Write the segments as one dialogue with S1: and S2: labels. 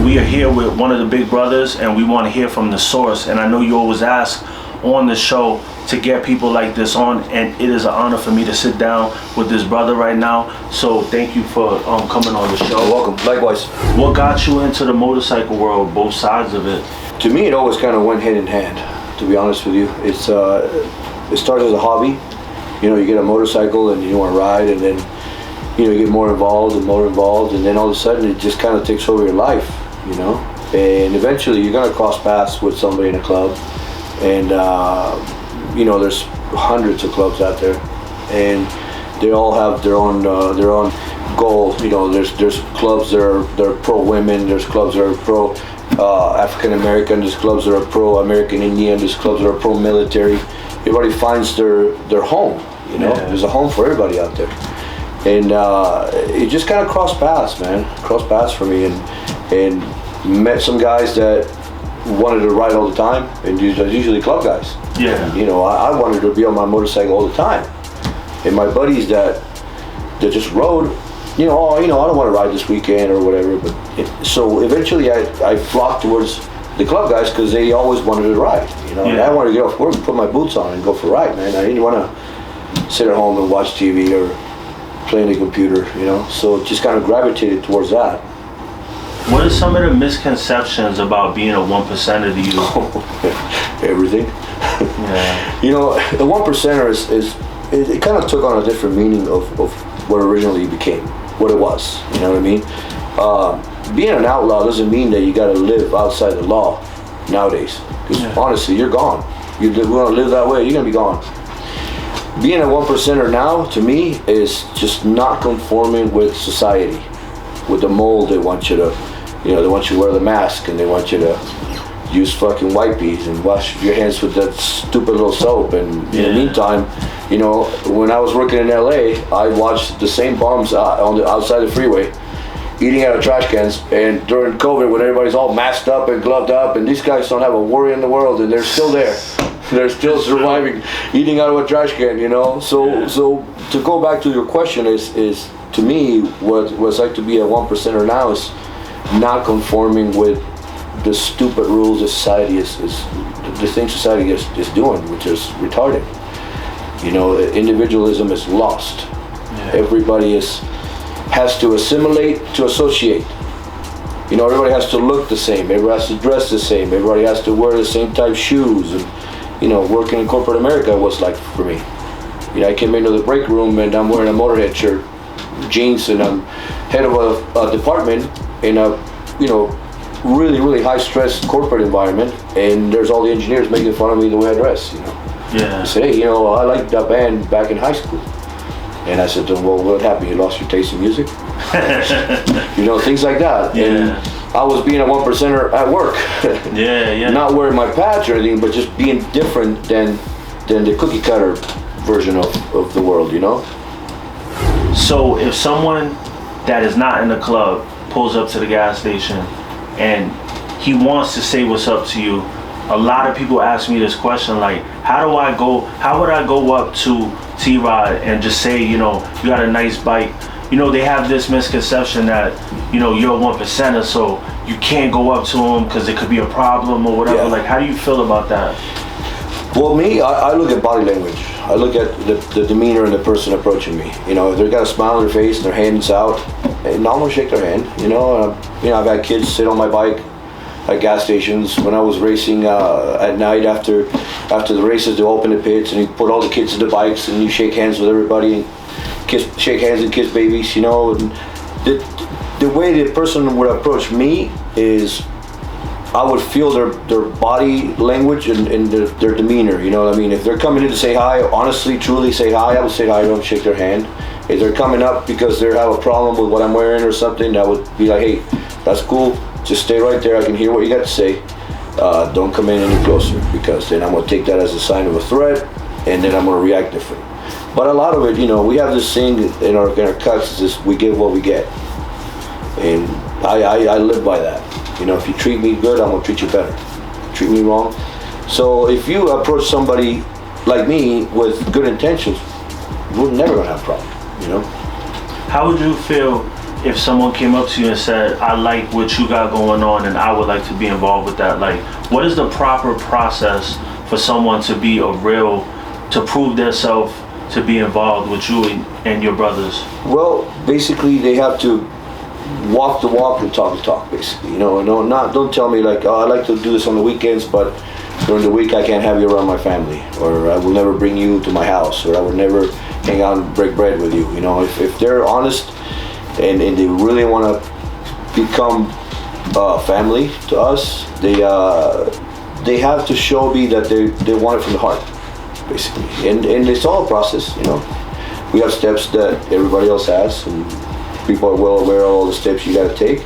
S1: we are here with one of the big brothers, and we want to hear from the source. And I know you always ask on the show to get people like this on, and it is an honor for me to sit down with this brother right now. So thank you for coming on the show.
S2: You're welcome. Likewise.
S1: What got you into the motorcycle world, both sides of it?
S2: To me, it always kind of went hand in hand, to be honest with you. It starts as a hobby. You know, you get a motorcycle and you want to ride, and then, you know, you get more involved, and then all of a sudden it just kind of takes over your life, you know? And eventually you're going to cross paths with somebody in a club, and, you know, there's hundreds of clubs out there, and they all have their own goal. You know, there's clubs that are pro-women, there's clubs that are pro African American, there's clubs that are pro-American Indian, there's clubs that are pro-military. Everybody finds their home, you know. There's a home for everybody out there. And it just kind of crossed paths, man. Crossed paths for me, and met some guys that wanted to ride all the time, and usually club guys.
S1: Yeah.
S2: And, you know, I wanted to be on my motorcycle all the time. And my buddies that just rode, you know, I don't want to ride this weekend or whatever. But so eventually I flocked towards the club guys because they always wanted to ride. You know, and I wanted to get off work and put my boots on and go for a ride, man. I didn't want to sit at home and watch TV or play on the computer, you know. So just kind of gravitated towards that.
S1: What are some of the misconceptions about being a 1%er to you?
S2: Everything.
S1: Yeah.
S2: You know, the 1%er is it kind of took on a different meaning of what originally became, what it was. You know what I mean? Being an outlaw doesn't mean that you got to live outside the law nowadays. Because honestly, you're gone. You want to live that way, you're gonna be gone. Being a 1%er now, to me, is just not conforming with society, with the mold. They want you to, you know, they want you to wear the mask, and they want you to use fucking wipes and wash your hands with that stupid little soap. And in the meantime, you know, when I was working in LA, I watched the same bums outside the freeway eating out of trash cans. And during COVID, when everybody's all masked up and gloved up, and these guys don't have a worry in the world, and they're still there. They're still surviving, eating out of a trash can, you know. So to go back to your question, is to me, what it's like to be a 1%er now is not conforming with the stupid rules that society is the thing society is doing, which is retarded. You know, individualism is lost. Everybody has to assimilate to associate. You know, everybody has to look the same, everybody has to dress the same, everybody has to wear the same type of shoes. And you know, working in corporate America was like for me. You know, I came into the break room and I'm wearing a Motorhead shirt, jeans, and I'm head of a department in a, you know, really, really high stress corporate environment, and there's all the engineers making fun of me the way I dress, you know.
S1: Yeah.
S2: They say, hey, you know, I liked that band back in high school. And I said to them, well, what happened? You lost your taste in music? You know, things like that.
S1: Yeah.
S2: And I was being a 1%er at work. Not wearing my patch or anything, but just being different than the cookie cutter version of the world, you know?
S1: So if someone that is not in the club pulls up to the gas station and he wants to say what's up to you, a lot of people ask me this question, like, how would I go up to T-Rod and just say, you know, you got a nice bike? You know, they have this misconception that, you know, you're a 1%er, so you can't go up to them because it could be a problem or whatever. Like, how do you feel about that?
S2: Well, me, I look at body language. I look at the demeanor in the person approaching me. You know, if they've got a smile on their face and their hand's out, and I'm gonna shake their hand. You know, I've had kids sit on my bike at gas stations. When I was racing at night after the races, they open the pits and you put all the kids in the bikes and you shake hands with everybody and shake hands and kiss babies, you know. And the way the person would approach me is I would feel their body language and their demeanor, you know what I mean? If they're coming in to say hi, honestly, truly say hi, I would say hi to them, shake their hand. If they're coming up because they have a problem with what I'm wearing or something, I would be like, hey, that's cool. Just stay right there. I can hear what you got to say. Don't come in any closer, because then I'm going to take that as a sign of a threat, and then I'm going to react different. But a lot of it, you know, we have this thing in our cuts, is we give what we get. And I live by that. You know, if you treat me good, I'm going to treat you better. Treat me wrong. So if you approach somebody like me with good intentions, we're never going to have a problem, you know?
S1: How would you feel if someone came up to you and said, I like what you got going on and I would like to be involved with that, like, what is the proper process for someone to be to prove themselves to be involved with you and your brothers?
S2: Well, basically, they have to walk the walk and talk the talk, basically. You know, don't tell me like, oh, I like to do this on the weekends, but during the week I can't have you around my family, or I will never bring you to my house, or I will never hang out and break bread with you. You know, if they're honest and they really want to become family to us, they have to show me that they want it from the heart, basically. And it's all a process, you know. We have steps that everybody else has, and people are well aware of all the steps you got to take.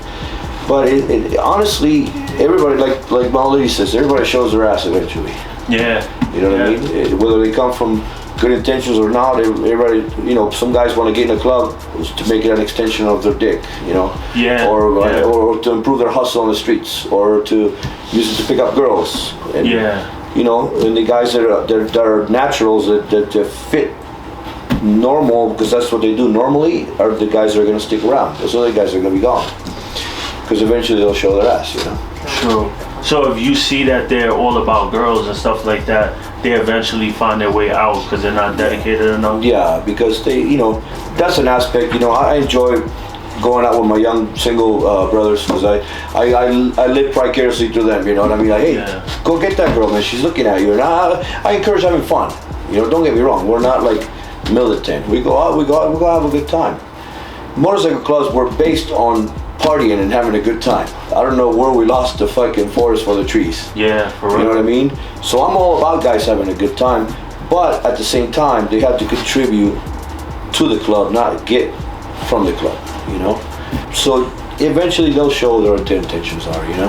S2: But it honestly, everybody, like my old lady says, everybody shows their ass eventually.
S1: Yeah.
S2: You know what I mean? Whether they come from good intentions or not, everybody, you know, some guys want to get in a club to make it an extension of their dick, you know?
S1: Yeah.
S2: Or to improve their hustle on the streets, or to use it to pick up girls. And, you know, and the guys that are naturals, that fit normal, because that's what they do normally, are the guys that are going to stick around. Those other guys are going to be gone, because eventually they'll show their ass, you know.
S1: True. So if you see that they're all about girls and stuff like that, they eventually find their way out because they're not dedicated enough.
S2: Yeah, because they, you know, that's an aspect. You know, I enjoy going out with my young single brothers, because I live vicariously through them. You know what I mean? Like, hey, go get that girl, man. She's looking at you, and I encourage having fun. You know, don't get me wrong. We're not like militant. We go out, we go have a good time. Motorcycle clubs were based on partying and having a good time. I don't know where we lost the fucking forest for the trees.
S1: Yeah, for real.
S2: You know what I mean? So I'm all about guys having a good time, but at the same time, they have to contribute to the club, not get from the club, you know? So eventually they'll show their intentions are, you know?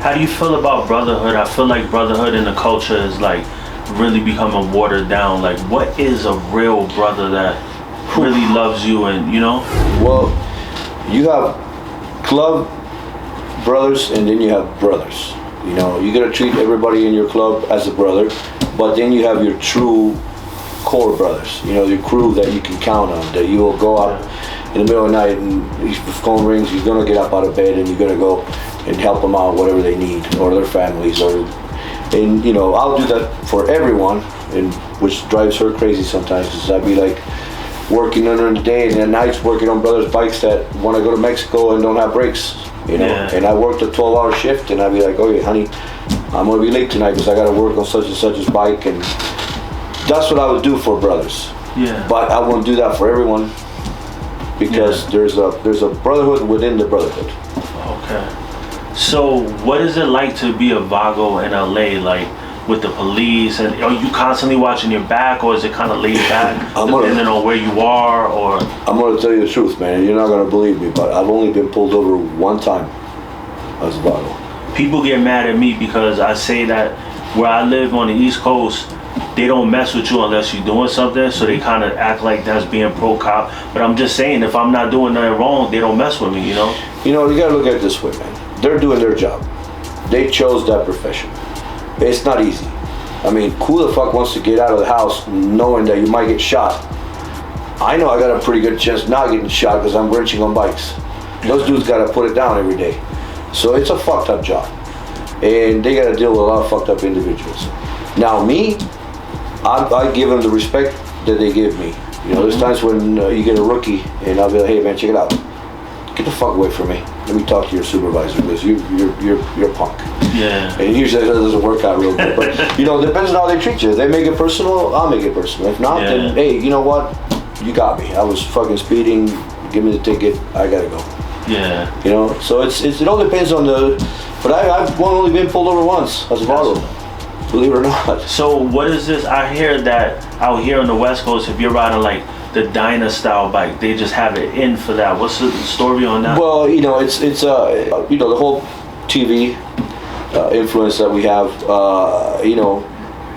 S1: How do you feel about brotherhood? I feel like brotherhood in the culture is like really becoming watered down. Like, what is a real brother that really loves you, and, you know?
S2: Well, you have club brothers, and then you have brothers. You know, you gotta treat everybody in your club as a brother, but then you have your true core brothers. You know, your crew that you can count on, that you will go out in the middle of the night and if the phone rings, you're gonna get up out of bed and you're gonna go and help them out, whatever they need, or their families, and you know, I'll do that for everyone, and which drives her crazy sometimes, because I'd be like working during the day and at nights working on brothers' bikes that want to go to Mexico and don't have brakes, you know. And I worked a 12-hour shift, and I'd be like, okay, honey, I'm gonna be late tonight because I gotta work on such and such's bike. And that's what I would do for brothers. Yeah. But I won't do that for everyone, because there's a brotherhood within the brotherhood.
S1: Okay. So what is it like to be a Vago in LA, like with the police? And are you constantly watching your back, or is it kind of laid back depending on where you are? Or
S2: I'm gonna tell you the truth, man, and you're not gonna believe me, but I've only been pulled over one time as a Vago.
S1: People get mad at me because I say that where I live on the East Coast, they don't mess with you unless you're doing something, so they kind of act like that's being pro-cop. But I'm just saying, if I'm not doing nothing wrong, they don't mess with me, you know?
S2: You know, you gotta look at it this way, man. They're doing their job. They chose that profession. It's not easy. I mean, who the fuck wants to get out of the house knowing that you might get shot? I know I got a pretty good chance not getting shot because I'm wrenching on bikes. Those dudes gotta put it down every day. So it's a fucked up job. And they gotta deal with a lot of fucked up individuals. Now me, I give them the respect that they give me. You know, there's times when you get a rookie and I'll be like, hey man, check it out. Get the fuck away from me. Let me talk to your supervisor, because you're a punk.
S1: Yeah.
S2: And usually that doesn't work out real good. But you know, it depends on how they treat you. If they make it personal, I'll make it personal. If not, then hey, you know what? You got me. I was fucking speeding. Give me the ticket. I gotta go.
S1: Yeah.
S2: You know, so it all depends on the. But I've only been pulled over once as a Vago. Believe it or not.
S1: So what is this? I hear that out here on the West Coast, if you're riding like the Dyna style bike, they just have it in for that. What's the story on that?
S2: Well, you know, it's you know, the whole TV influence that we have. You know,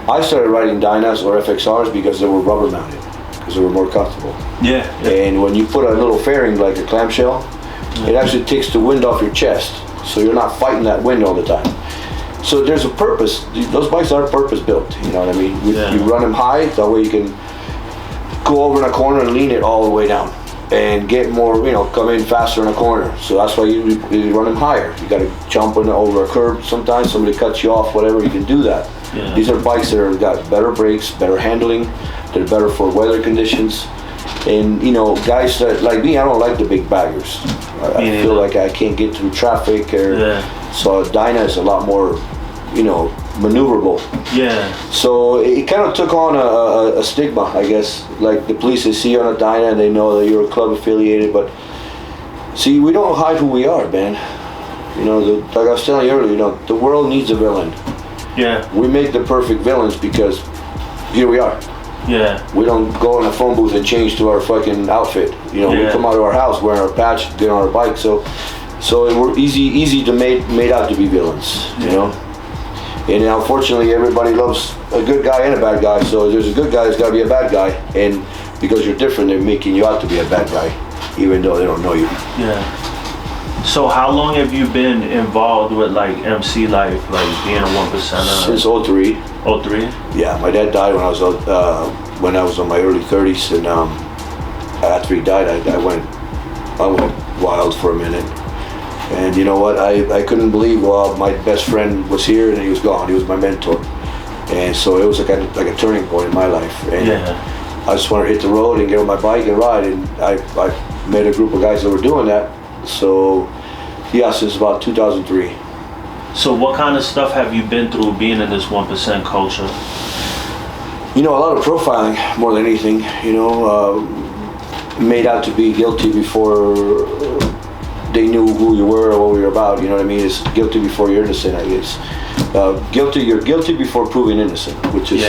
S2: I started riding Dynas or FXRs because they were rubber mounted, because they were more comfortable.
S1: Yeah.
S2: And when you put a little fairing like a clamshell, it actually takes the wind off your chest, so you're not fighting that wind all the time. So there's a purpose. Those bikes are purpose built. You know what I mean? You run them high, that way you can go over in a corner and lean it all the way down. and get more, come in faster in a corner. So that's why you run them higher. You got to jump over a curb sometimes. Somebody cuts you off, whatever, you can do that.
S1: Yeah.
S2: These are bikes that have got better brakes, better handling. They're better for weather conditions. And, guys that, like me, I don't like the big baggers. I feel like I can't get through traffic. So a Dyna is a lot more, maneuverable.
S1: Yeah.
S2: So it kind of took on a stigma, I guess. Like the police, they see you on a Dyna and they know that you're a club affiliated, but see, we don't hide who we are, man. Like I was telling you earlier, the world needs a villain.
S1: Yeah.
S2: We make the perfect villains because here we are.
S1: Yeah.
S2: We don't go in a phone booth and change to our fucking outfit. We come out of our house wearing our patch, get on our bike. So we're easy to made out to be villains, you know. And unfortunately, everybody loves a good guy and a bad guy. So there's a good guy, there's got to be a bad guy. And because you're different, they're making you out to be a bad guy, even though they don't know you.
S1: Yeah. So how long have you been involved with like MC life, like being a 1%er?
S2: Since 03.
S1: 03?
S2: Yeah, my dad died when I was on my early 30s, and after he died, I went wild for a minute. And you know what? I couldn't believe my best friend was here and he was gone. He was my mentor, and so it was like a turning point in my life. And I just wanted to hit the road and get on my bike and ride. And I met a group of guys that were doing that. So yeah, since about 2003.
S1: So what kind of stuff have you been through being in this 1% culture?
S2: A lot of profiling more than anything. Made out to be guilty before they knew who you were or what we were about. You know what I mean? It's guilty before you're innocent, I guess. You're guilty before proving innocent, which is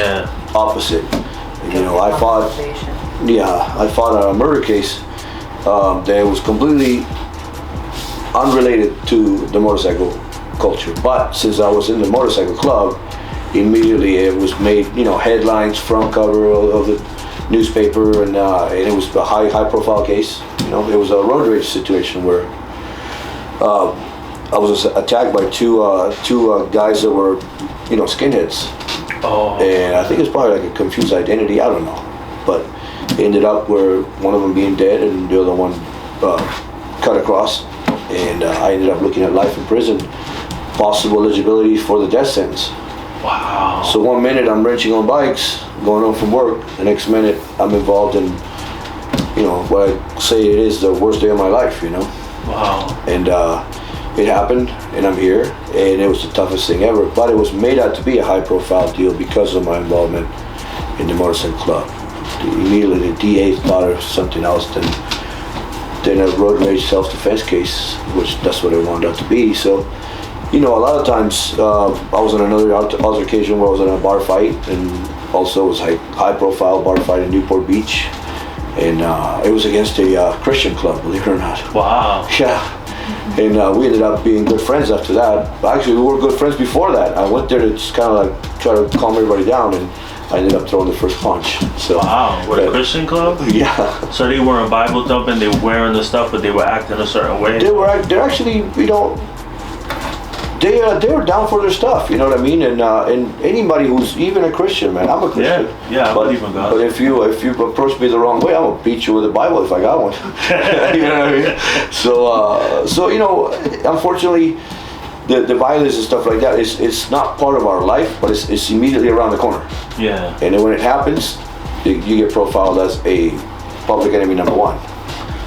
S2: opposite. I fought a murder case that was completely unrelated to the motorcycle culture. But since I was in the motorcycle club, immediately it was made, headlines, front cover of the newspaper, and it was a high profile case. It was a road rage situation where I was attacked by two guys that were, skinheads.
S1: Oh.
S2: And I think it's probably like a confused identity. I don't know, but it ended up where one of them being dead and the other one cut across, and I ended up looking at life in prison, possible eligibility for the death sentence.
S1: Wow.
S2: So one minute I'm wrenching on bikes, going home from work. The next minute I'm involved in, what I say it is the worst day of my life.
S1: Wow.
S2: And it happened, and I'm here, and it was the toughest thing ever. But it was made out to be a high-profile deal because of my involvement in the motorcycle club. Immediately, the DA thought of something else than a road rage self-defense case, which that's what it wound up to be. So, a lot of times I was on another altercation where I was in a bar fight, and also was a high-profile bar fight in Newport Beach, and it was against a Christian club, believe it or not.
S1: Wow.
S2: Yeah. And we ended up being good friends after that. Actually, we were good friends before that. I went there to just kind of like try to calm everybody down, and I ended up throwing the first punch. So,
S1: wow, with a Christian club?
S2: Yeah.
S1: So they weren't Bible thumping, they were wearing the stuff, but they were acting a certain way?
S2: They're actually, they were down for their stuff, you know what I mean? And anybody who's even a Christian, man, I'm a Christian.
S1: Yeah, I believe in God.
S2: But if you approach me the wrong way, I'm gonna beat you with a Bible if I got one. You know what I mean? So unfortunately, the violence and stuff like that it's not part of our life, but it's immediately around the corner.
S1: Yeah.
S2: And then when it happens, you get profiled as a public enemy number one.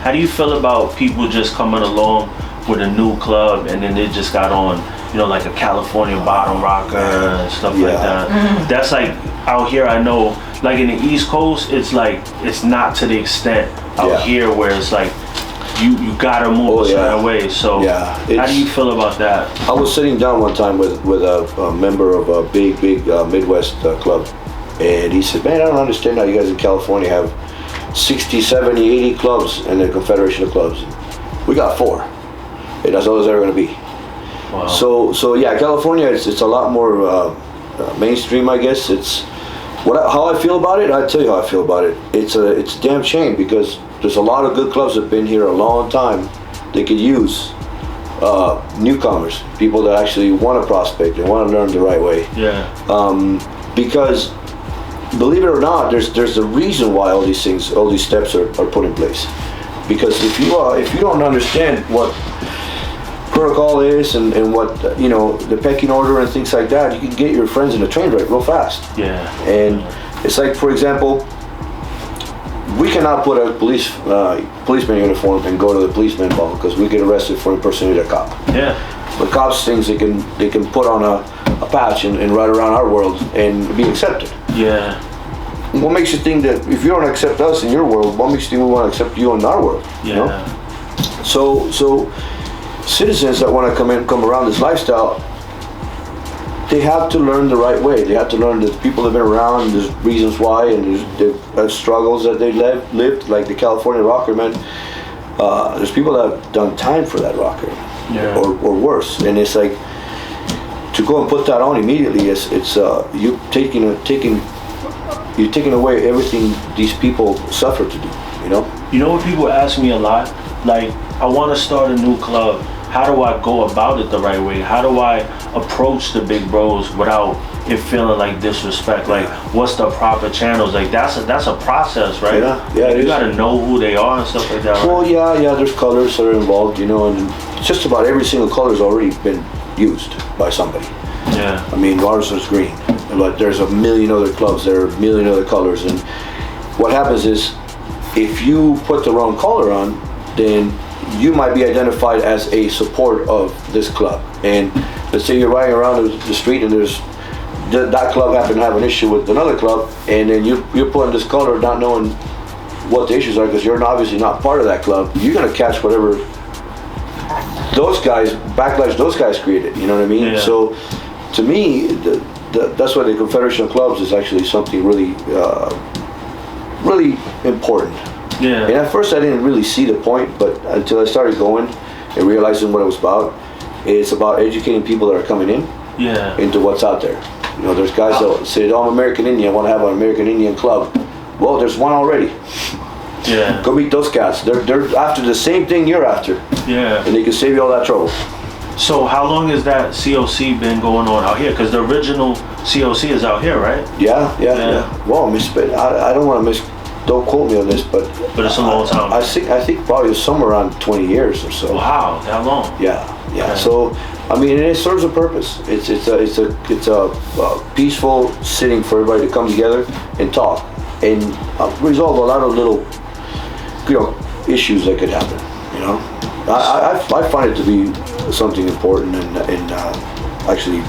S1: How do you feel about people just coming along with a new club and then they just got on, like a California bottom rocker and stuff like that? That's like out here, I know, like in the East Coast, it's like it's not to the extent out here where it's like you gotta move a certain way. So how do you feel about that?
S2: I was sitting down one time with a member of a big Midwest club, and he said, "Man, I don't understand how you guys in California have 60, 70, 80 clubs in the Confederation of Clubs. We got 4, and that's all there's ever going to be."
S1: Wow.
S2: So yeah, California, it's a lot more mainstream, I guess. It's how I feel about it. I'll tell you how I feel about it. It's a damn shame because there's a lot of good clubs that have been here a long time. They could use newcomers, people that actually want to prospect and want to learn the right way.
S1: Yeah.
S2: Because believe it or not, there's a reason why all these steps are put in place. Because if you don't understand what protocol is and what the pecking order and things like that, you can get your friends in a train wreck real fast.
S1: Yeah.
S2: And it's like, for example, we cannot put a policeman uniform and go to the policeman ball because we get arrested for impersonating a cop.
S1: Yeah.
S2: But cops things they can put on a patch and ride around our world and be accepted.
S1: Yeah.
S2: What makes you think that if you don't accept us in your world, what makes you think we want to accept you in our world?
S1: Yeah.
S2: You know? So citizens that want to come around this lifestyle, they have to learn the right way. They have to learn that people have been around, there's reasons why, and there's struggles that they lived, like the California rocker, man. There's people that have done time for that rocker,
S1: yeah.
S2: or worse. And it's like, to go and put that on immediately, it's you taking away everything these people suffer to do, you know?
S1: You know what people ask me a lot? Like, I want to start a new club. How do I go about it the right way? How do I approach the big bros without it feeling like disrespect? Like, what's the proper channels? Like, that's a process, right?
S2: Yeah.
S1: You gotta know who they are and stuff like that. Right?
S2: Well, yeah. There's colors that are involved, you know, and just about every single color has already been used by somebody.
S1: Yeah.
S2: I mean, ours is green, but there's a million other clubs. There are a million other colors, and what happens is, if you put the wrong color on, then you might be identified as a support of this club. And let's say you're riding around the street and there's that club happen to have an issue with another club, and then you're putting this color not knowing what the issues are because you're obviously not part of that club. You're gonna catch whatever those guys backlash those guys created. You know what I mean?
S1: Yeah.
S2: So to me, that's why the Confederation of Clubs is actually something really, really important.
S1: Yeah.
S2: And at first I didn't really see the point, but until I started going and realizing what it was about, it's about educating people that are coming in into what's out there. You know, there's guys that say, oh, I'm American Indian, I want to have an American Indian club. Well, there's one already.
S1: Yeah.
S2: Go meet those guys. They're after the same thing you're after.
S1: Yeah.
S2: And they can save you all that trouble.
S1: So how long has that COC been going on out here? Because the original COC is out here, right?
S2: Yeah. Well, I don't want to don't quote me on this, but
S1: it's a long time.
S2: I think probably somewhere around 20 years or so.
S1: Wow, that long?
S2: Yeah.
S1: Okay.
S2: So, I mean, it serves a purpose. It's a peaceful sitting for everybody to come together and talk and resolve a lot of little, issues that could happen. You know, I find it to be something important and actually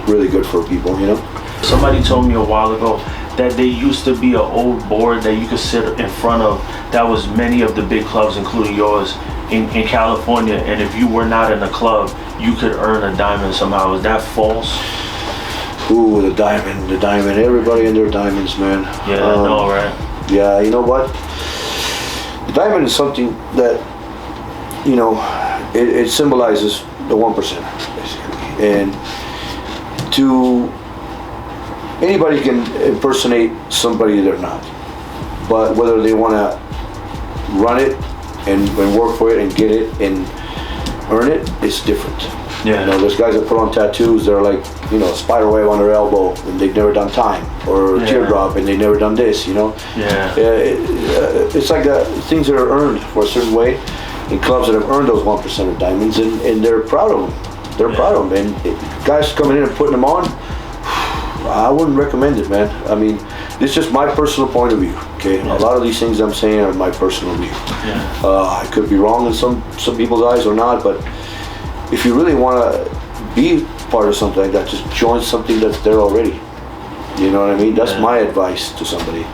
S2: really good for people. You know.
S1: Somebody told me a while ago that there used to be an old board that you could sit in front of that was many of the big clubs, including yours, in California, and if you were not in a club, you could earn a diamond somehow. Is that false?
S2: Ooh, the diamond, everybody and their diamonds, man.
S1: Yeah, I know, right?
S2: Yeah, you know what? The diamond is something that, it symbolizes the 1%, basically. And anybody can impersonate somebody they're not. But whether they want to run it and work for it and get it and earn it, it's different.
S1: Yeah.
S2: There's guys that put on tattoos that are like, a spider web on their elbow and they've never done time, or a teardrop and they've never done this,
S1: Yeah.
S2: It's like things that are earned for a certain way, and clubs that have earned those 1% of diamonds, and they're proud of them. They're proud of them. And guys coming in and putting them on, I wouldn't recommend it, man. I mean, this is just my personal point of view, okay? Yeah. A lot of these things I'm saying are my personal view.
S1: Yeah.
S2: I could be wrong in some people's eyes or not, but if you really want to be part of something like that, just join something that's there already. You know what I mean? That's my advice to somebody.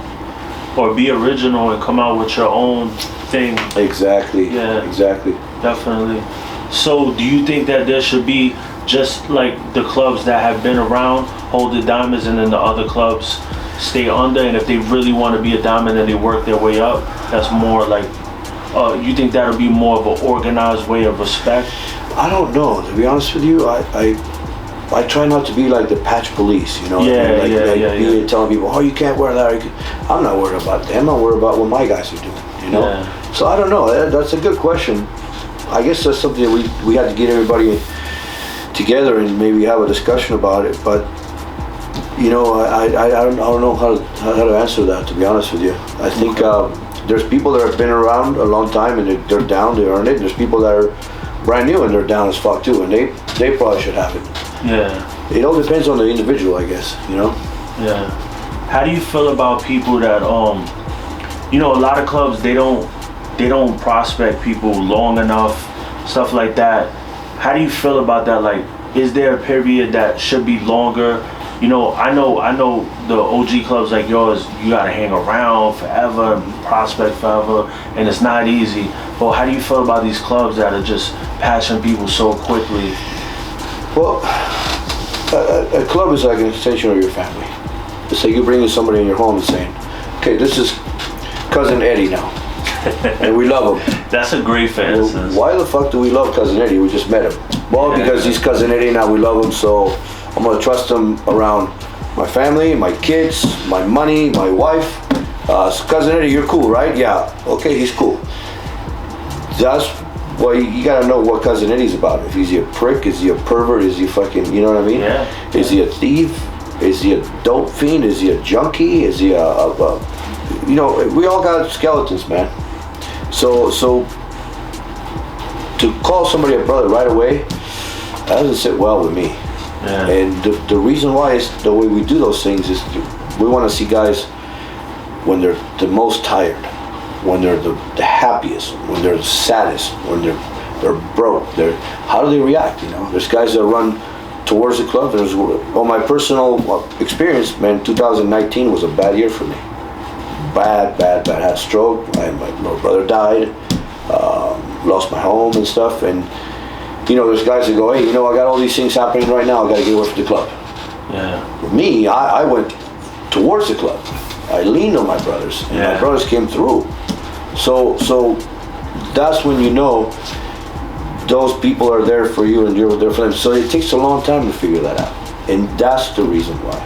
S1: Or be original and come out with your own thing.
S2: Exactly.
S1: Yeah.
S2: Exactly.
S1: Definitely. So do you think that there should be just like the clubs that have been around hold the diamonds, and then the other clubs stay under, and if they really want to be a diamond and they work their way up, that's more like, you think that'll be more of an organized way of respect?
S2: I don't know, to be honest with you. I try not to be like the patch police, telling people, oh, you can't wear that. I'm not worried about them. I'm worried about what my guys are doing,
S1: Yeah.
S2: So I don't know. That's a good question. I guess that's something that we had to get everybody together and maybe have a discussion about it. But I don't know how to answer that, to be honest with you. I think there's people that have been around a long time and they're down, they earn it. There's people that are brand new and they're down as fuck too, and they probably should have it.
S1: Yeah.
S2: It all depends on the individual, I guess.
S1: Yeah. How do you feel about people that a lot of clubs they don't prospect people long enough, stuff like that. How do you feel about that? Like, is there a period that should be longer? I know the OG clubs like yours, you gotta hang around forever, prospect forever, and it's not easy. But how do you feel about these clubs that are just passing people so quickly?
S2: Well, a club is like an extension of your family. It's like you bringing somebody in your home and saying, okay, this is Cousin Eddie now. And we love him.
S1: That's a great for instance.
S2: Why the fuck do we love Cousin Eddie? We just met him. Well, because he's Cousin Eddie now, we love him, so I'm gonna trust him around my family, my kids, my money, my wife. So Cousin Eddie, you're cool, right? Yeah. Okay, he's cool. That's why you gotta know what Cousin Eddie's about. If he's a prick, is he a pervert, is he fucking, you know what I mean?
S1: Yeah.
S2: Is he a thief? Is he a dope fiend? Is he a junkie? Is he we all got skeletons, man. So to call somebody a brother right away, that doesn't sit well with me.
S1: Yeah.
S2: And the reason why is the way we do those things is we want to see guys when they're the most tired, when they're the happiest, when they're the saddest, when they're broke. How do they react? There's guys that run towards the club. On my personal experience, man, 2019 was a bad year for me. Bad. I had a stroke. My little brother died. Lost my home and stuff. And there's guys that go, hey, I got all these things happening right now. I got to get away from the club.
S1: Yeah.
S2: For me, I went towards the club. I leaned on my brothers, and my brothers came through. So that's when those people are there for you and you're there for them. So it takes a long time to figure that out, and that's the reason why.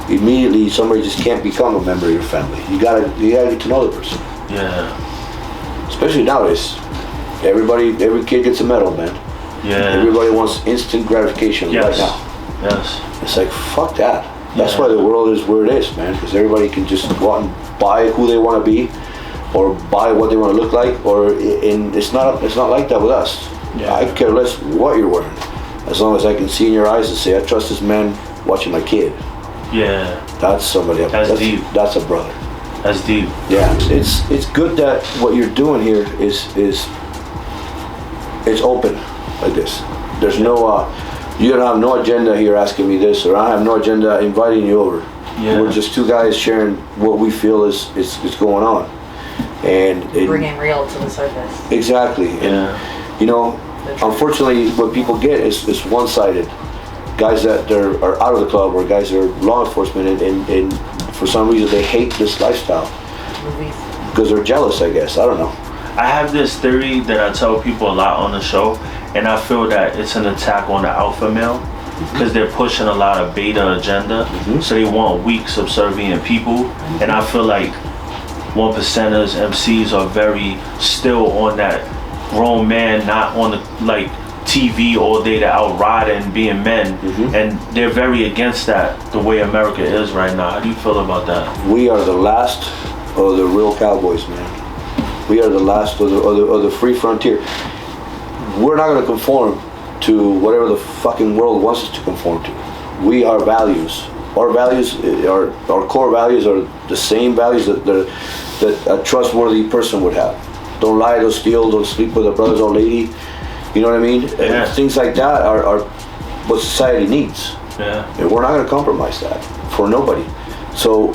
S2: Immediately, somebody just can't become a member of your family. You gotta get to know the person.
S1: Yeah.
S2: Especially nowadays, every kid gets a medal, man.
S1: Yeah.
S2: Everybody wants instant gratification right now.
S1: Yes.
S2: It's like, fuck that. That's why the world is where it is, man. Because everybody can just go out and buy who they want to be, or buy what they want to look like, and it's not like that with us.
S1: Yeah.
S2: I care less what you're wearing, as long as I can see in your eyes and say, I trust this man watching my kid.
S1: Yeah.
S2: That's somebody.
S1: That's deep.
S2: That's a brother.
S1: That's deep.
S2: Yeah. It's good that what you're doing here is it's open like this. There's no you don't have no agenda here asking me this, or I have no agenda inviting you over.
S1: Yeah.
S2: We're just two guys sharing what we feel is going on, and
S3: bringing real to the surface.
S2: Exactly.
S1: Yeah.
S2: And unfortunately, what people get is one-sided. Guys that are out of the club, or guys that are law enforcement, and for some reason they hate this lifestyle because they're jealous, I guess. I don't know.
S1: I have this theory that I tell people a lot on the show, and I feel that it's an attack on the alpha male, because they're pushing a lot of beta agenda. So they want weak, subservient people, and I feel like 1%ers, MCs are very still on that grown man, not on the TV all day to out riding, being men, and they're very against that, the way America is right now. How do you feel about that?
S2: We are the last of the real cowboys, man. We are the last of the free frontier. We're not going to conform to whatever the fucking world wants us to conform to. We are values. Our values, our core values are the same values that a trustworthy person would have. Don't lie, don't steal, don't sleep with a brother's old lady. You know what I mean?
S1: Yeah.
S2: Things like that are what society needs.
S1: Yeah.
S2: And we're not going to compromise that for nobody. So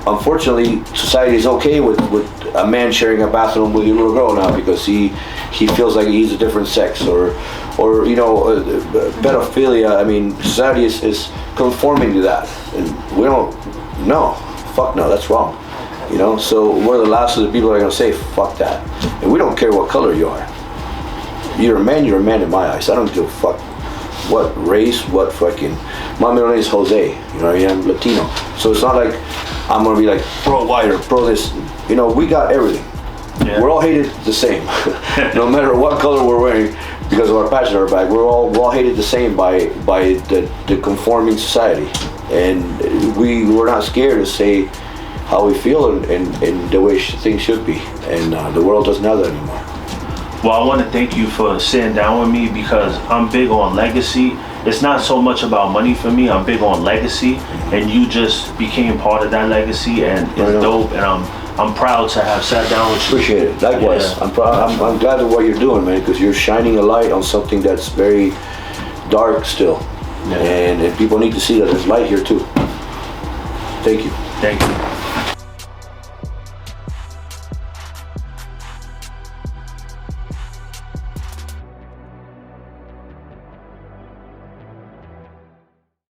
S2: unfortunately, society is okay with a man sharing a bathroom with your little girl now because he feels like he's a different sex, or pedophilia. I mean, society is conforming to that, and we don't. No, fuck no, that's wrong. So we're the last of the people that are gonna say fuck that, and we don't care what color you are. You're a man in my eyes. I don't give a fuck what race, what fucking. My middle name is Jose. I'm Latino, so it's not like I'm gonna be like pro white or pro this. We got everything. Yeah. We're all hated the same, no matter what color we're wearing, because of our patch on our back. We're all hated the same by the conforming society, and we're not scared to say how we feel and the way things should be. And the world doesn't have that anymore.
S1: Well, I want to thank you for sitting down with me because I'm big on legacy. It's not so much about money for me. I'm big on legacy, and you just became part of that legacy, and it's dope. And I'm proud to have sat down with you.
S2: Appreciate it. Likewise,
S1: Yeah.
S2: I'm glad of what you're doing, man, because you're shining a light on something that's very dark still,
S1: Yeah.
S2: and people need to see that there's light here too. Thank you.
S1: Thank you.